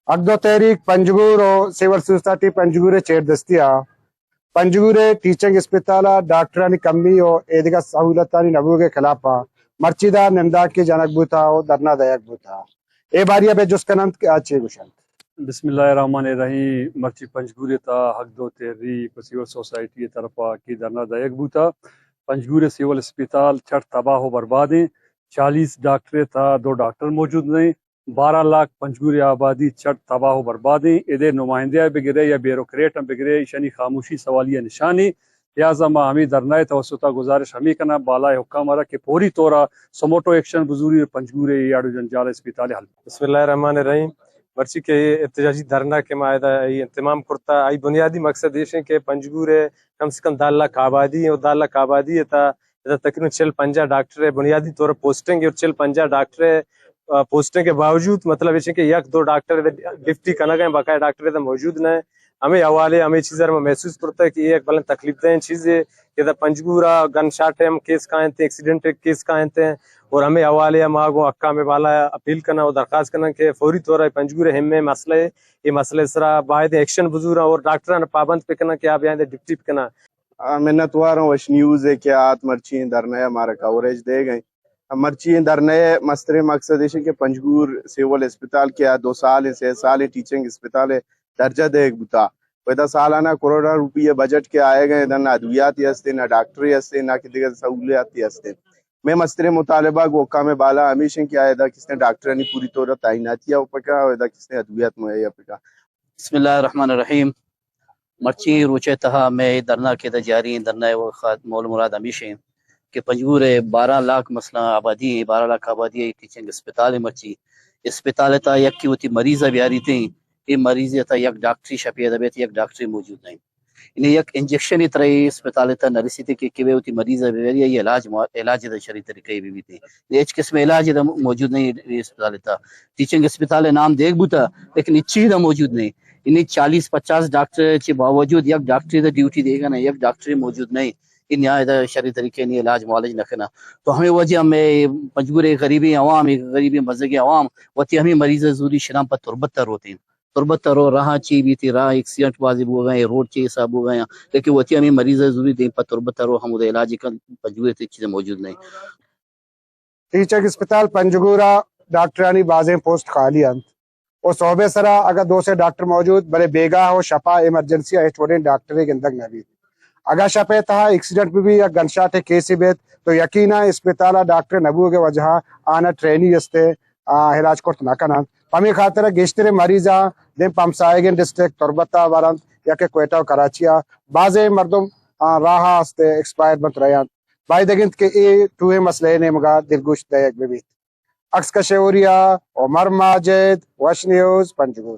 اقدو تحریک پنجگور و civil society Panjgur چیر دستیا Panjgur teaching اسپتالہ ڈاکٹرانی کمی و ایدگا سہولتانی نبو کے خلاف مرچیدہ نمداد کی جنک بوتا و درنا دیک بوتا اے باریہ بے جس کنند کے آچے گوشن بسم اللہ الرحمن الرحیم مرچی پنجگور تا حق دو تحریک سیول سوسائٹی طرفا کی درنا دیک بوتا پنجگور سیول اسپتال چھٹ تباہ و برباد ہیں 40 ڈاکٹر تھا 2 ڈاکٹر موجود نہیں 12 لاکھ پنجگور آبادی چھٹ تباہ و برباد ہیں ادھر نمائندے بگرے یا بیوروکریٹ بگرے شنی خاموشی سوالیہ نشانی لہٰذا ما ہمیں درنائے توسطہ گزارش ہمیں کنا بالائے حکام رہا کہ پوری طورا سموٹو ایکشن بزوری پنجگور یاڑو جنجال اسپتال حل بسم اللہ الرحمن الرحیم مرچی کے احتجاجی دھرنا کے معاہدہ انتمام کرتا آئی بنیادی مقصد یہ ہے کہ پنجگور کم سے کم 10 لاکھ آبادی ہے اور 10 لاکھ آبادی ہے تقریباً 50 ڈاکٹر ہے بنیادی طور پر پوسٹنگ ہے اور 50 ڈاکٹر ہے پوسٹنگ کے باوجود مطلب یہ کہ 1-2 ڈاکٹر ڈفٹی کنگ ہیں باقاعدہ ڈاکٹر موجود نہ ہمیں حوالے ہمیں چیزیں محسوس کرتا ہے کہ یہ ایک بلند تکلیف دہ چیز ہے کہ پنجگورا گن شاٹ ہم کیس کا ہیں ایکسیڈنٹ کیس کا ہیں اور ہمیں حوالے ہم آگو اکا میں بالا اپیل کرنا اور درخواست کرنا کہ فوری طور پر پنجگور ہم میں مسئلہ ہے یہ مسئلہ سرا باید ایکشن بزورا اور ڈاکٹران پابند پہ کرنا کہ آپ یہاں ڈپٹی پہ کرنا منت واروں وش نیوز ہے کہ آت مرچی درنئے ہمارا کوریج دے گئے مرچی درنئے مستر مقصد ہے کہ پنجگور سیول اسپتال کیا 2 سال 3 سال ٹیچنگ اسپتال درجہ دے بتا پیدا سالانہ کروڑا روپیے بجٹ کے آئے گئے نہ ادویاتی ہستے نہ ڈاکٹری ہستے نہ دیگر سہولیاتی ہستے میں مستر مطالبہ گوکا میں بالا ہمیشہ کیا ہے کس نے ڈاکٹرانی پوری طور تعیناتیہ پکا ہے کس نے ادویات مہیا پکا بسم اللہ الرحمن الرحیم مرچی روچے تہا میں درنا کے جاری درنا مول مراد ہمیشہ کہ پنجگور 12 لاکھ مسئلہ آبادی ہے 12 لاکھ آبادی ہے ٹیچنگ اسپتال ہے مرچی اسپتال تا یک کی ہوتی مریض بیاری تھیں یہ مریض تا یک ڈاکٹری شپیہ دبیت یک ڈاکٹری موجود نہیں انہیں یک انجیکشن ہی طرح اسپتال تا نرسی تھے کہ وہ ہوتی مریض بیاری ہے یہ علاج دا شرعی طریقے بھی تھے یہ قسم علاج دا موجود نہیں اسپتال تا ٹیچنگ اسپتال نام دیکھ بوتا لیکن اچھی دا موجود نہیں انہیں 40-50 ڈاکٹر کے باوجود یک ڈاکٹری دا ڈیوٹی دے گا نا یک ڈاکٹری موجود نہیں ان یہاں شرعی طریقے نہیں علاج معالج نہ تو ہمیں وجہ میں پنجگور غریبی عوام غریبی مذہبی عوام وتی ہمیں مریض ضروری شنام پر تربتر ہوتے ہیں تربتر رو راہ چی بھی تھی راہ ایکسیڈنٹ بازی ہو گئے روڈ چی حساب ہو گئے لیکن وتی ہمیں مریض ضروری دیں پر تربتر ہو ہم علاج کا پنجگور چیزیں موجود نہیں ٹیچنگ اسپتال پنجگورا ڈاکٹرانی بازیں پوسٹ خالی ہیں اور صوبے سرا اگر 2 سے ڈاکٹر موجود بڑے بیگا ہو شفا ایمرجنسی اسٹوڈنٹ ڈاکٹر کے اندر نبی اگر شپے تھا ایکسیڈنٹ بھی یا گن شاٹ ہے کیسی بیت تو یقینا اسپتالہ ڈاکٹر نبو کے وجہ آنا ٹرینی استے علاج کرت نہ کنا ہمیں خاطر گیشتر مریضاں دن پمسائگن ڈسٹرکٹ تربتا ورند یا کہ کوئٹہ و کراچیا بعضے مردم راہ استے ایکسپائر بنت رہے ہیں بائی دگنت کے اے ٹوئے مسئلے نے مگا دلگوش دیک بھی اکس کشوریا عمر ماجد وش نیوز پنجگور